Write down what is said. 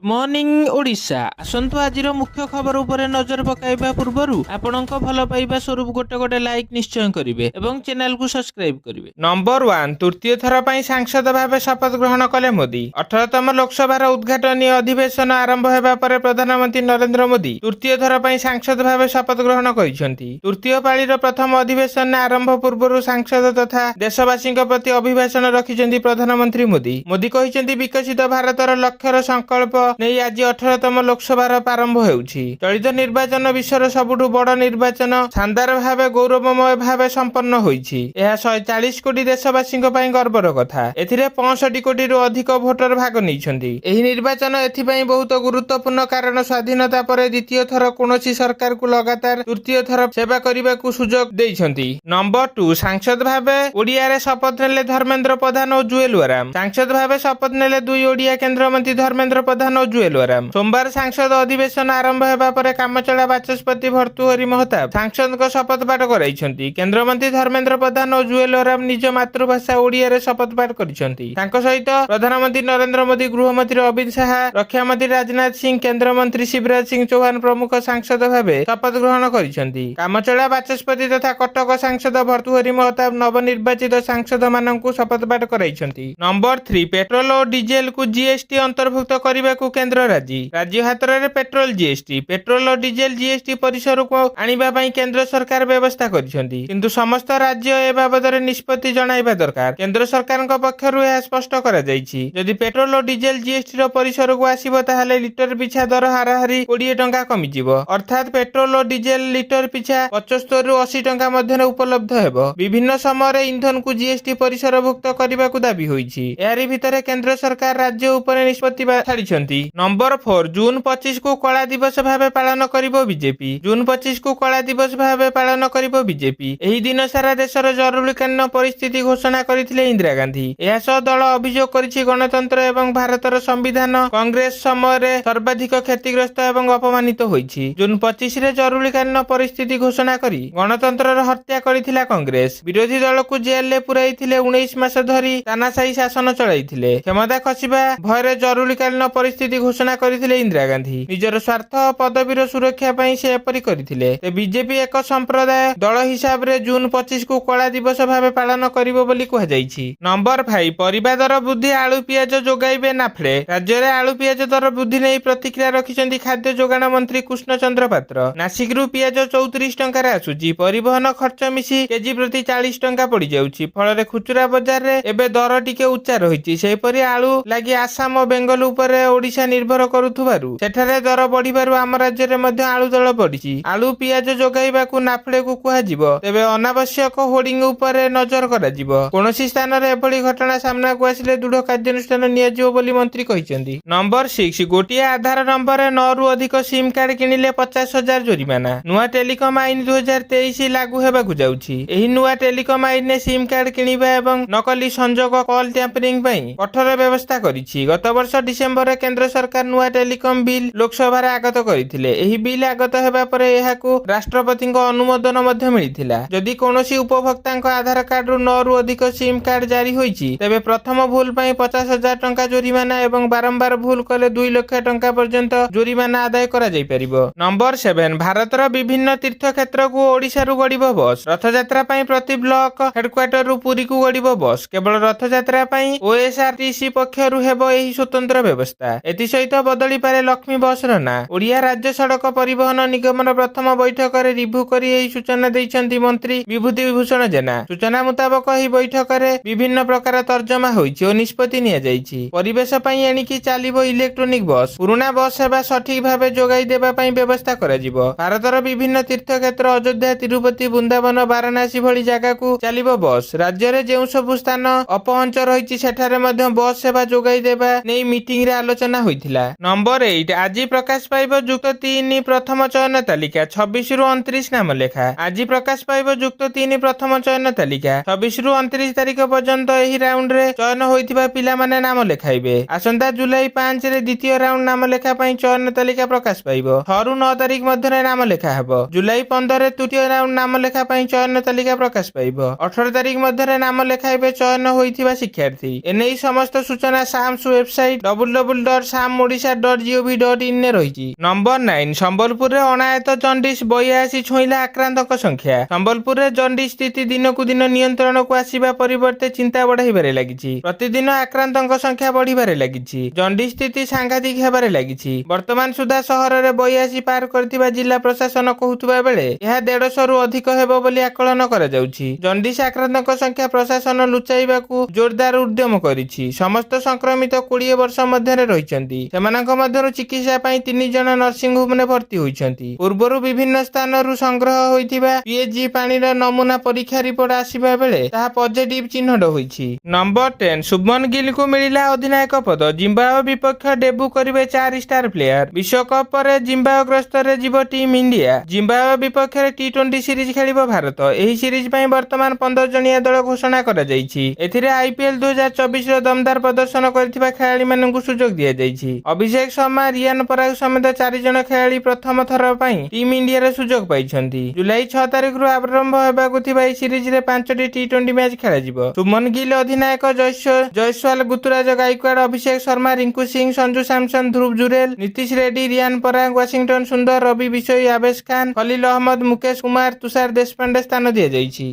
Morning Odisha आसंतु आजिर मुख्य खबर उपरे नजर पकाइबा पूर्वरु आपणक भल पाइबा स्वरूप गोटे गोटे लाइक निश्चय करिवे एवं चैनल को सब्सक्राइब करिवे। नंबर 1 तृतीय थर पर सांसद भाव शपथ ग्रहण कले मोदी। 18तम लोकसभा उद्घाटनीय अधिवेशन आरंभ होगा पर प्रधानमंत्री नरेंद्र मोदी तृतीय थर पर सांसद भाव शपथ ग्रहण करिसेंती। तृतीय पाळीर प्रथम अधिवेशन आरंभ पूर्व सांसद तथा देशवासी प्रति अभिभाषण रखिसेंती प्रधानमंत्री मोदी। मोदी कहिसेंती विकसित भारतर लक्ष्यर संकल्प नहीं आज 18तम लोकसभार प्रारंभ होउछि। चलित निर्वाचन विश्वर सबुठु बड़ निर्वाचन शानदार भावे गौरवमय भावे संपन्न होइछि। यह 140 कोटी देशवासी गर्वर कथा। एथिरे 65 कोटी रु अधिक भोटर भाग नैछन्ति। एही निर्वाचन एथिपई बहुत गुरुत्वपूर्ण कारण स्वाधीनता पर द्वितीय थर कोनोसी सरकार को लगातार तृतीय थर सेवा करबाकू सुजोग दैछन्ति। नंबर 2 सांसद भावे ओडिया रे शपथ नेले धर्मेंद्र प्रधान और जुएल ओराम। सांसद भावे शपथ नेले दुई ओडिया केंद्र मंत्री धर्मेंद्र प्रधान और जुएल ओराम। सोमवार सांसद अधिवेशन आरंभ हेबा परे कामचला बाचस्पति भर्तृहरि महताब सांसद को शपथ पाठ कराइछन्ति। केंद्र मंत्री धर्मेंद्र प्रधान और जुएल ओराम निज मातृभाषा ओडिया रे शपथ पाठ करिछन्ति। तांको सहित प्रधानमंत्री नरेंद्र मोदी, गृहमंत्री अमित शाह, रक्षा मंत्री राजनाथ सिंह, केंद्र मंत्री शिवराज सिंह चौहान प्रमुख सांसद भावे शपथ ग्रहण करिछन्ति। कामचला बाचस्पति तथा कटक सांसद भर्तृहरि महताब नवनिर्वाचित सांसद माननकु शपथ पाठ कराइछन्ति। नंबर 3 पेट्रोल और डीजेल को जीएसटी अंतर्भुक्त करबाकू केंद्र राज्य हातर पेट्रोल जीएसटी पेट्रोल और डीजेल जीएसटी परिसर को आनिबा पई केंद्र सरकार व्यवस्था करिसेंति। किंतु समस्त राज्य ए बाबदरे निष्पत्ति जणाइबा दरकार। केंद्र सरकारक पक्षरु यह स्पष्ट करा जाइछि। यदि पेट्रोल और डीजेल जीएसटी रो परिसर को आसीबो ताहाले लिटर पिछा दर हाराहारी 20 टंका कमी जिवो। अर्थात पेट्रोल और डीजेल लिटर पिछा 75 रु 80 टंका मध्यरे उपलब्ध हेबो। विभिन्न समय ईंधन को जीएसटी परिसरभुक्त करबाकू दाबी होइछि। एहारि भितरे केंद्र सरकार राज्य उपरे निष्पत्ति छाडिछन्ति। नंबर 4 जून 25 को कला दिवस भावे पालन करिबो बीजेपी। जून 25 को कला दिवस भावे पालन करिबो बीजेपी। एही दिन सारा देशर जरूरीकालीन परिस्थिति घोषणा करथिले इंदिरा गांधी। एहा सह दल अभियोग करिछि गणतंत्र एवं भारतर संविधान कांग्रेस समय रे सर्वाधिक क्षतिग्रस्त एवं अपमानित होइछि। जून 25 रे जरूरीकालीन परिस्थिति घोषणा करी गणतंत्रर हत्या करिथिला कांग्रेस। विरोधी दल को जेल ले पुराइथिले 19 मास धरी तानाशाही शासन चलाइथिले। क्षमता खसिबा भयरे जरूरीकालीन परिस्थिति घोषणा करथिले इंदिरा गांधी। निजर स्वार्थ पदवीर सुरक्षा पई से एपरि करथिले। ते बीजेपी एक संप्रदाय दल हिसाब रे जून 25 को कला दिवस भावे पालन करिवो बोली कहा जाइछि। नंबर 5 परिबा दर वृद्धि आलू पियाज जोगाइबे नाफड़े। राज्य रे आलू पियाज दर वृद्धि नै प्रतिक्रिया रखिसेंती खाद्य जोगाण मंत्री कृष्णचंद्र पात्र। नासिक रु पियाज 34 टंका रे आसुची। परिवहन खर्च मिसी केजी प्रति 40 टंका पड़ी जाउची। फल रे खुचरा बाजार रे एबे दर टिके उच्चा रहिछि। सेहि परि आलू लागि आसाम और बेंगल उपरे ओडिशा निर्भर करुथुबारु सेठारे दर बढ़िबारु आम राज्य रे मध्य आलू दर बढ़िछि। आलू पियाज जोगाइबाकू नाफड़े को कुहाजिबो। तेबे अनावश्यक होर्डिंग उपरे नजर कराजिबो। कोनोसी स्थान रे एभली घटना सामना को आसिले दृढ़ कार्यानुष्ठान नियाजिबो बोली मंत्री कहिसेंती। नंबर 6 गोटिए आधार नंबर 9 रु अधिक सिम कार्ड किनिले 50,000 जोरिमाना। नुआ टेलिकम आईन 2023 लागू हेबाकू जाउछि। एही नुआ टेलिकम आईन ने सिम कार्ड किनिबा एवं नकली संजोग कॉल टैंपरिंग पई कठोर व्यवस्था करिछि। गत वर्ष डिसेंबर रे केंद्र सरकार नुआ टेलिकम बिल लोकसभा रे आगत करिथिले। एही बिल आगत हेबा परे एहाकू राष्ट्रपति अनुमोदन मध्ये मिलिथिला। जदि कोनोसी उपभोक्तांक आधार कार्ड रु 9 रु अधिक सिम कार्ड जारी होइछि तेबे प्रथम भूल पई 50,000 टंका जोरिमाना एवं बारंबार भूल कले 2 लाख टंका पर्यंत जोरिमाना आदाय करा जाई परिबो। नंबर 7 भारतर विभिन्न तीर्थ क्षेत्र को ओडिसा रु गडिबो बस। रथयात्रा पई प्रति ब्लॉक हेडक्वार्टर रु पुरी को गडिबो बस। केवल रथयात्रा पई ओएसआरटीसी पक्षरु हेबो एही स्वतंत्र व्यवस्था। एति सहित बदली पारे लक्ष्मी बस र ना। ओडिया राज्य सड़क परिवहन निगमर प्रथम बैठक रे रिव्यू करी एही सूचना दैछन्ती मंत्री विभूति विभूषण जेना। सूचना मुताबक एही बैठक रे विभिन्न प्रकार तर्जमा होइछि ओ निष्पत्ति निया जाइछि। परिवेश पई एणिकी चालिबो इलेक्ट्रोनिक बस। पुराना बस सेवा सठिक भावे जोगाई देबा पई व्यवस्था कराजिबो। भारतर विभिन्न तीर्थ क्षेत्र अयोध्या, तिरुपति, वृंदावन, वाराणसी भली जागा को चालिबो बस। राज्य रे जेउ सब स्थान अपहंच रहिछि सेठारे मध्ये बस सेवा जोगाई देबा नै मीटिंग रे आलोचना होइथिला। नंबर 8 आज प्रकाश पाइबो युक्त 3 प्रथम चयन तालिका। 26 रु 29 नाम लेखा। आज प्रकाश पाइबो युक्त 3 प्रथम चयन तालिका। 26 रु 29 तारिख पर्यंत एही राउंड रे चयन होइथिबा पिला माने नाम लेखाइबे। आसंता जुलाई 5 रे द्वितीय राउंड नाम लेखा पई चयन तालिका प्रकाश पाइबो। 6 रु 9 तारिख मध्ये नाम लेखा हेबो। जुलाई 15 रे तृतीय राउंड नाम लेखा पई चयन तालिका प्रकाश पाइबो। 18 तारिख मध्ये नाम लेखाइबे चयन होइथिबा शिक्षार्थी। एनै समस्त सूचना साम्स वेबसाइट www www.samodisha.gov.in ରେ ରହିଛି। ନମ୍ବର 9 ସମ୍ବଲପୁରରେ ଅଣାୟତ ଜଣ୍ଡିସ୍ 82 ଛୁଇଁଲା ଆକ୍ରାନ୍ତଙ୍କ ସଂଖ୍ୟା। ସମ୍ବଲପୁରରେ ଜଣ୍ଡିସ୍ ସ୍ଥିତି ଦିନକୁ ଦିନ ନିୟନ୍ତ୍ରଣକୁ ଆସିବା ପରିବର୍ତ୍ତେ ଚିନ୍ତା ବଢ଼ାଇବାରେ ଲାଗିଛି। ପ୍ରତିଦିନ ଆକ୍ରାନ୍ତଙ୍କ ସଂଖ୍ୟା ବଢ଼ିବାରେ ଲାଗିଛି। ଜଣ୍ଡିସ୍ ସ୍ଥିତି ସାଂଘାତିକ ହେବାରେ ଲାଗିଛି। ବର୍ତ୍ତମାନ ସୁଦ୍ଧା ସହରରେ 82 ପାର କରିଥିବା ଜିଲ୍ଲା ପ୍ରଶାସନ କହୁଥିବା ବେଳେ ଏହା 150ରୁ ଅଧିକ ହେବ ବୋଲି ଆକଳନ କରାଯାଉଛି। ଜଣ୍ଡିସ୍ ଆକ୍ରାନ୍ତଙ୍କ ସଂଖ୍ୟା ପ୍ରଶାସନ ଲୁଚାଇବାକୁ ଜୋରଦାର ଉଦ୍ୟମ କରିଛି। ସମସ୍ତ ସଂକ୍ରମିତ 20 ବର୍ଷ ମଧ୍ୟରେ ରହିଛନ୍ତି। ସେମାନଙ୍କ ମଧ୍ୟରୁ ଚିକିତ୍ସା ପାଇଁ 3 ଜଣ ନର୍ସିଂହୋମରେ ଭର୍ତ୍ତି ହୋଇଛନ୍ତି। ପୂର୍ବରୁ ବିଭିନ୍ନ ସ୍ଥାନରୁ ସଂଗ୍ରହ ହୋଇଥିବା ପିଏଚଜି ପାଣିର ନମୁନା ପରୀକ୍ଷା ରିପୋର୍ଟ ଆସିବା ବେଳେ ତାହା ପଜିଟିଭ ଚିହ୍ନଟ ହୋଇଛି। ନମ୍ବର 10 ଶୁଭମନ ଗିଲଙ୍କୁ ମିଳିଲା ଅଧିନାୟକ ପଦ। ଜିମ୍ବାୱେ ବିପକ୍ଷ ଡେବ୍ୟୁ କରିବେ 4 ଷ୍ଟାର ପ୍ଲେୟାର। ବିଶ୍ୱକପ୍ ପରେ ଜିମ୍ବାୱେ ଗସ୍ତରେ ଯିବ ଟିମ୍ ଇଣ୍ଡିଆ। ଜିମ୍ବାୱେ ବିପକ୍ଷରେ ଟି20 ସିରିଜ ଖେଳିବ ଭାରତ। ଏହି ସିରିଜ ପାଇଁ ବର୍ତ୍ତମାନ 15 ଜଣିଆ ଦଳ ଘୋଷଣା କରାଯାଇଛି। ଏଥିରେ ଆଇପିଏଲ୍ 2024ର ଦମଦାର ପ୍ରଦର୍ଶନ କରିଥିବା ଖେଳାଳିମାନଙ୍କୁ ସୁଯୋଗ ଦିଆଯାଇଛି। ଅଭିଷେକ ଶର୍ମା, ରିୟାନ ପରାଗ ସମେତ 4 ଜଣ ଖେଳାଳି ପ୍ରଥମ ଥର ପାଇଁ ଟିମ୍ ଇଣ୍ଡିଆରେ ସୁଯୋଗ ପାଇଛନ୍ତି। ଜୁଲାଇ 6 ତାରିଖରୁ ଆରମ୍ଭ ହେବାକୁ ଥିବା ଏହି ସିରିଜରେ 5ଟି ଟି20 ମ୍ୟାଚ୍ ଖେଳାଯିବ। ଶୁଭମନ ଗିଲ୍ ଅଧିନାୟକ, ଜୟସ୍ୱାଲ, ଋତୁରାଜ ଗାଇକ୍ୱାଡ୍, ଅଭିଷେକ ଶର୍ମା, ରିଙ୍କୁ ସିଂ, ସଞ୍ଜୁ ସାମସନ୍, ଧ୍ରୁବ ଜୁରେଲ, ନିତିଶ ରେଡ୍ଡି, ରିୟାନ ପରାଗ, ୱାଶିଂଟନ ସୁନ୍ଦର, ରବି ବିଶୋଇ, ଆବେଶ ଖାନ୍, ଖଲିଲ ଅହମ୍ମଦ, ମୁକେଶ କୁମାର, ତୁଷାର ଦେଶପାଣ୍ଡେ ସ୍ଥାନ ଦିଆଯାଇଛି।